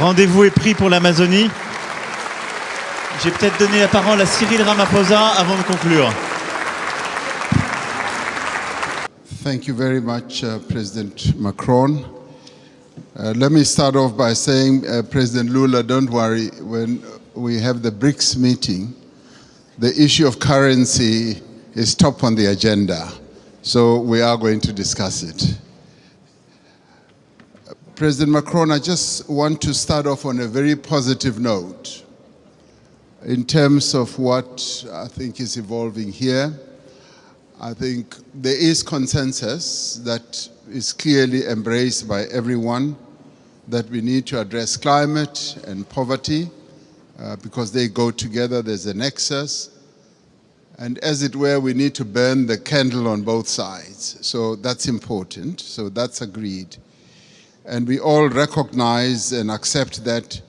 Rendez-vous est pris pour l'Amazonie. J'ai peut-être donné la parole à Cyril Ramaphosa avant de conclure. Thank you very much, President Macron. Let me start off by saying, President Lula, don't worry, when we have the BRICS meeting, the issue of currency is top on the agenda, so we are going to discuss it. President Macron, I just want to start off on a very positive note in terms of what I think is evolving here. I think there is consensus that is clearly embraced by everyone that we need to address climate and poverty because they go together, there's a nexus. And as it were, we need to burn the candle on both sides. So that's important, so that's agreed. And we all recognize and accept that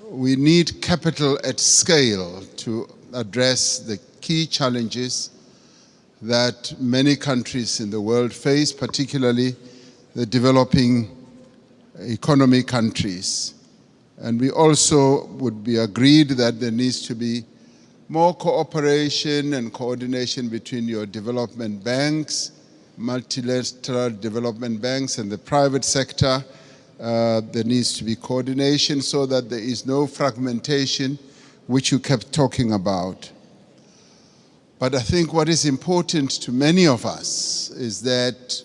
we need capital at scale to address the key challenges that many countries in the world face, particularly the developing economy countries. And we also would be agreed that there needs to be more cooperation and coordination between your development banks, multilateral development banks, and the private sector. There needs to be coordination so that there is no fragmentation, which you kept talking about. But I think what is important to many of us is that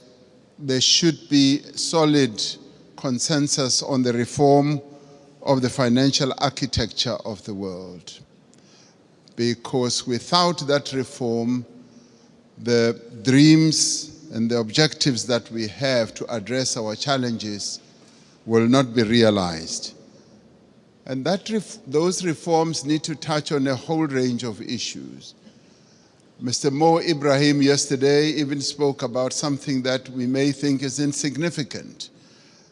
there should be solid consensus on the reform of the financial architecture of the world. Because without that reform, the dreams and the objectives that we have to address our challenges will not be realized. And those reforms need to touch on a whole range of issues. Mr. Mo Ibrahim yesterday even spoke about something that we may think is insignificant,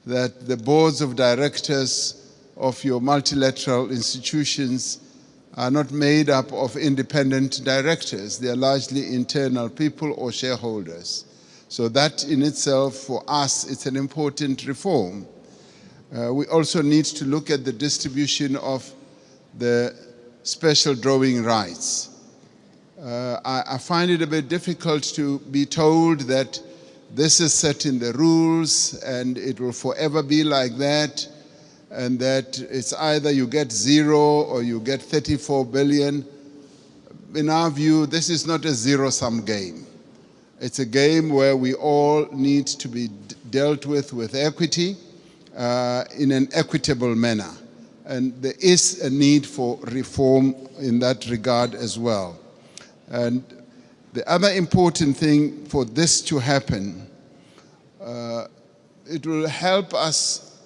that the boards of directors of your multilateral institutions are not made up of independent directors. They are largely internal people or shareholders. So that in itself, for us, it's an important reform. We also need to look at the distribution of the special drawing rights. I find it a bit difficult to be told that this is set in the rules and it will forever be like that, and that it's either you get 0 or you get 34 billion. In our view, this is not a zero-sum game. It's a game where we all need to be dealt with equity in an equitable manner. And there is a need for reform in that regard as well. And the other important thing for this to happen, it will help us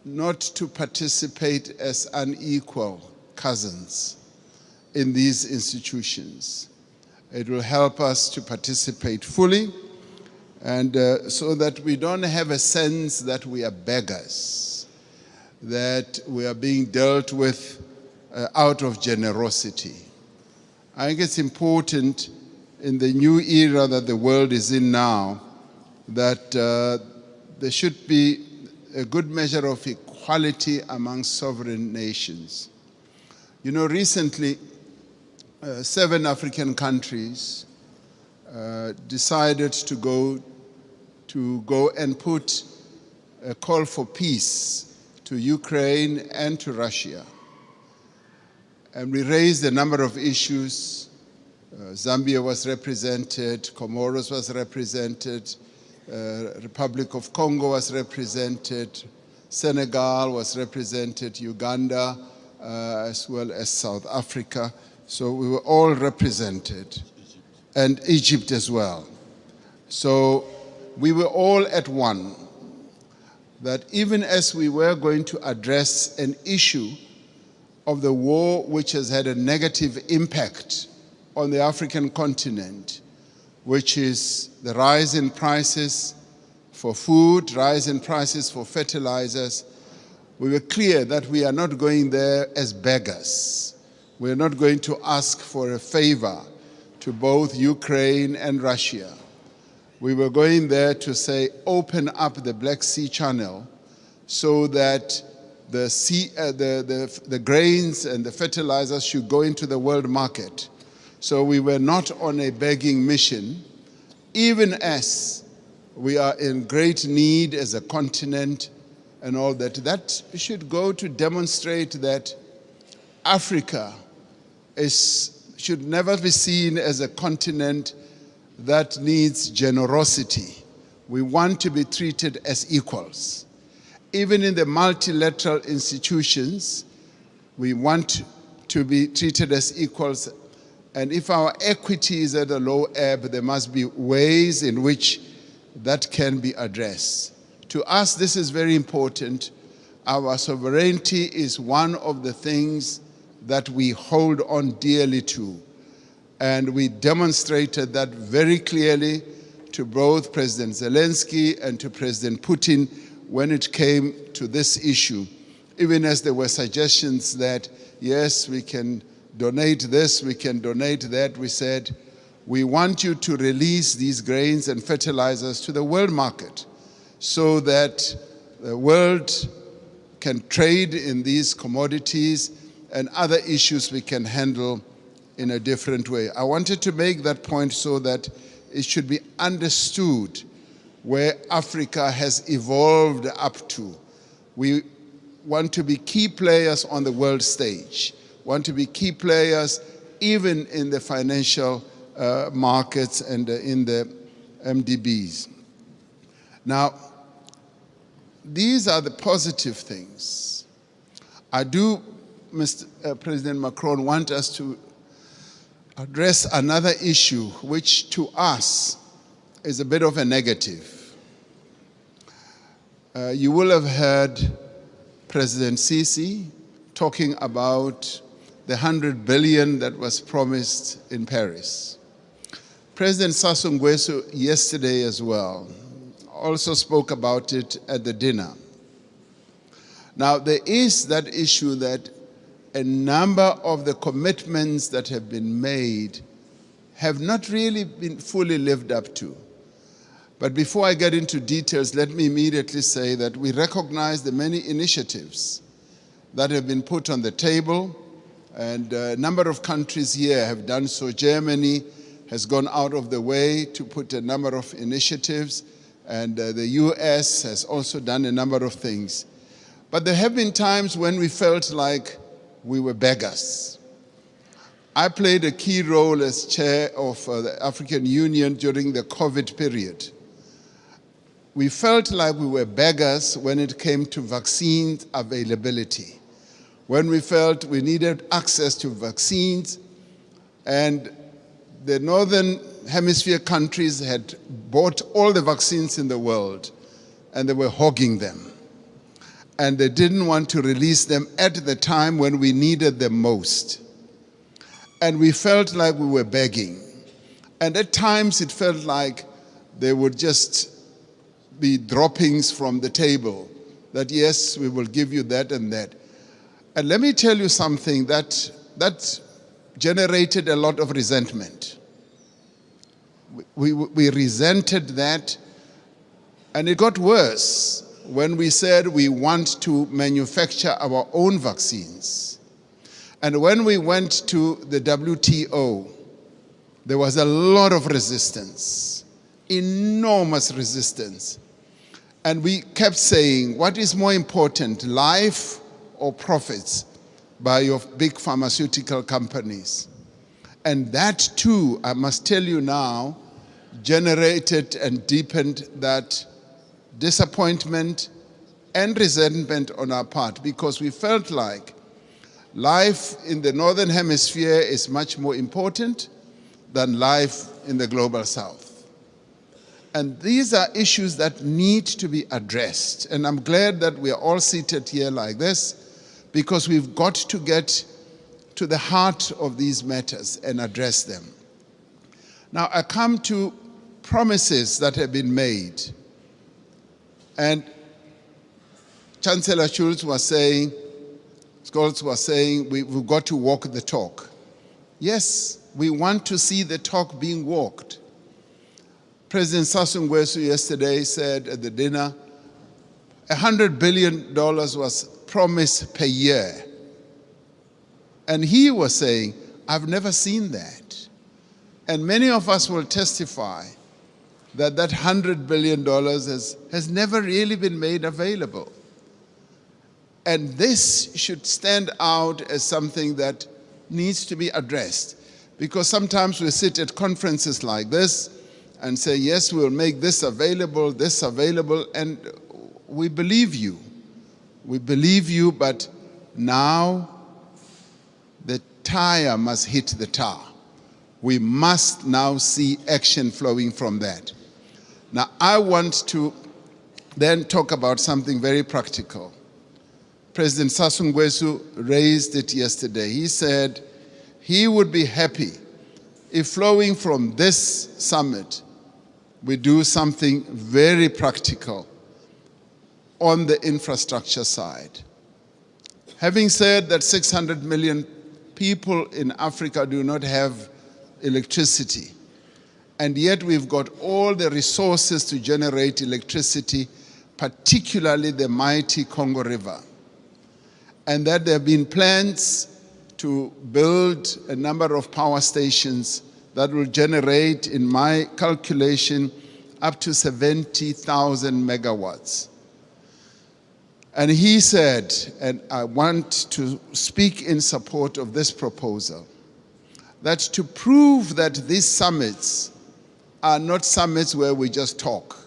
not to participate as unequal cousins in these institutions. It will help us to participate fully, and so that we don't have a sense that we are beggars, that we are being dealt with out of generosity. I think it's important in the new era that the world is in now that there should be a good measure of equality among sovereign nations. You know, recently, 7 African countries decided to go and put a call for peace to Ukraine and to Russia. And we raised a number of issues. Zambia was represented, Comoros was represented, Republic of Congo was represented, Senegal was represented, Uganda, as well as South Africa. So we were all represented, and Egypt as well. So we were all at one, that even as we were going to address an issue of the war which has had a negative impact on the African continent, which is the rise in prices for food, rise in prices for fertilizers, we were clear that we are not going there as beggars. We are not going to ask for a favor to both Ukraine and Russia. We were going there to say, open up the Black Sea Channel so that the grains and the fertilizers should go into the world market. So we were not on a begging mission, even as we are in great need as a continent and all that. That should go to demonstrate that Africa should never be seen as a continent that needs generosity. We want to be treated as equals. Even in the multilateral institutions, we want to be treated as equals. And if our equity is at a low ebb, there must be ways in which that can be addressed. To us, this is very important. Our sovereignty is one of the things that we hold on dearly to. And we demonstrated that very clearly to both President Zelensky and to President Putin when it came to this issue. Even as there were suggestions that, yes, we can donate this, we can donate that, we said, we want you to release these grains and fertilizers to the world market so that the world can trade in these commodities and other issues we can handle in a different way. I wanted to make that point so that it should be understood where Africa has evolved up to. We want to be key players on the world stage, want to be key players even in the financial markets and in the MDBs. Now, these are the positive things. I do, Mr. President Macron, want us to address another issue which to us is a bit of a negative. You will have heard President Sisi talking about the 100 billion that was promised in Paris. President Sassou Nguesso yesterday as well also spoke about it at the dinner. Now, there is that issue that a number of the commitments that have been made have not really been fully lived up to. But before I get into details, let me immediately say that we recognize the many initiatives that have been put on the table, and a number of countries here have done so. Germany has gone out of the way to put a number of initiatives, and the US has also done a number of things. But there have been times when we felt like we were beggars. I played a key role as chair of the African Union during the COVID period. We felt like we were beggars when it came to vaccine availability, when we felt we needed access to vaccines, and the northern hemisphere countries had bought all the vaccines in the world, and they were hogging them. And they didn't want to release them at the time when we needed them most. And we felt like we were begging. And at times it felt like they would just be droppings from the table, that yes, we will give you that and that. And let me tell you something that generated a lot of resentment. We resented that, and it got worse when we said we want to manufacture our own vaccines. And when we went to the WTO, there was a lot of resistance, enormous resistance. And we kept saying, what is more important, life or profits by your big pharmaceutical companies? And that too, I must tell you now, generated and deepened that disappointment and resentment on our part, because we felt like life in the Northern Hemisphere is much more important than life in the Global South. And these are issues that need to be addressed. And I'm glad that we are all seated here like this, because we've got to get to the heart of these matters and address them. Now, I come to promises that have been made. And Chancellor Scholz was saying, we've got to walk the talk. Yes, we want to see the talk being walked. President Sassou Nguesso yesterday said at the dinner, $100 billion was promise per year. And he was saying, I've never seen that. And many of us will testify that that $100 billion has never really been made available. And this should stand out as something that needs to be addressed. Because sometimes we sit at conferences like this and say, yes, we'll make this available, and we believe you. We believe you, but now the tire must hit the tar. We must now see action flowing from that. Now, I want to then talk about something very practical. President Sassou Nguesso raised it yesterday. He said he would be happy if flowing from this summit, we do something very practical on the infrastructure side. Having said that 600 million people in Africa do not have electricity, and yet we've got all the resources to generate electricity, particularly the mighty Congo River. And that there have been plans to build a number of power stations that will generate, in my calculation, up to 70,000 megawatts. And he said, and I want to speak in support of this proposal, that to prove that these summits are not summits where we just talk,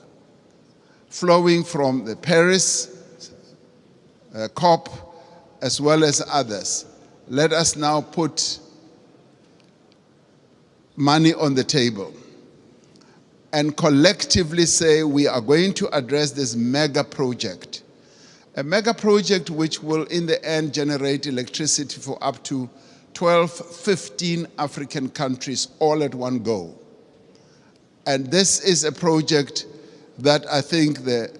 flowing from the Paris COP as well as others, let us now put money on the table and collectively say we are going to address this mega project. A mega project which will in the end generate electricity for up to 12, 15 African countries all at one go. And this is a project that I think the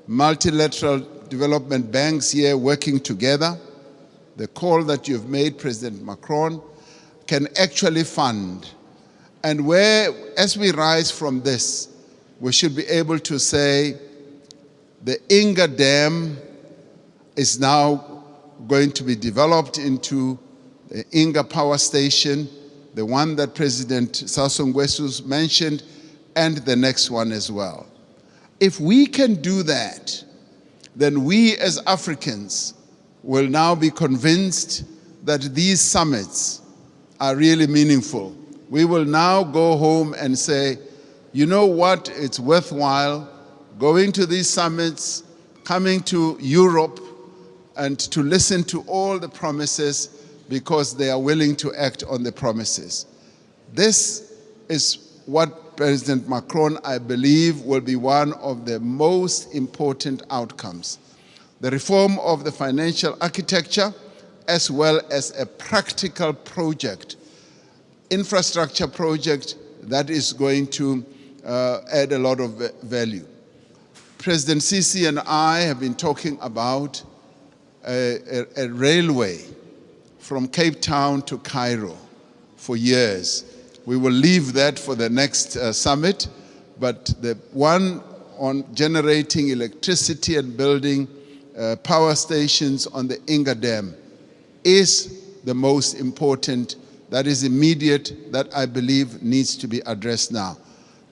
multilateral development banks here working together, the call that you've made, President Macron, can actually fund. And where, as we rise from this, we should be able to say the Inga Dam is now going to be developed into the Inga Power Station, the one that President Sassou Nguesso mentioned, and the next one as well. If we can do that, then we as Africans will now be convinced that these summits are really meaningful. We will now go home and say, you know what, it's worthwhile going to these summits, coming to Europe, and to listen to all the promises because they are willing to act on the promises. This is what President Macron, I believe, will be one of the most important outcomes. The reform of the financial architecture, as well as a practical project, infrastructure project that is going to add a lot of value. President Sisi and I have been talking about a railway from Cape Town to Cairo for years. We will leave that for the next summit, but the one on generating electricity and building power stations on the Inga Dam is the most important, that is immediate, that I believe needs to be addressed now.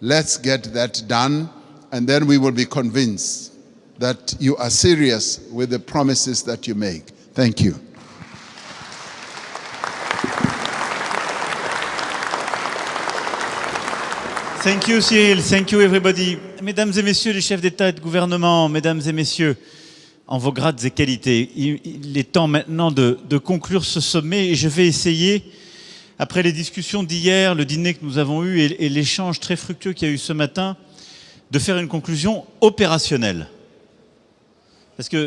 Let's get that done, and then we will be convinced that you are serious with the promises that you make. Thank you. Thank you, Cyril. Thank you, everybody. Mesdames et messieurs les chefs d'État et de gouvernement, mesdames et messieurs, en vos grades et qualités, il est temps maintenant de conclure ce sommet et je vais essayer, après les discussions d'hier, le dîner que nous avons eu et l'échange très fructueux qu'il y a eu ce matin, de faire une conclusion opérationnelle. Parce que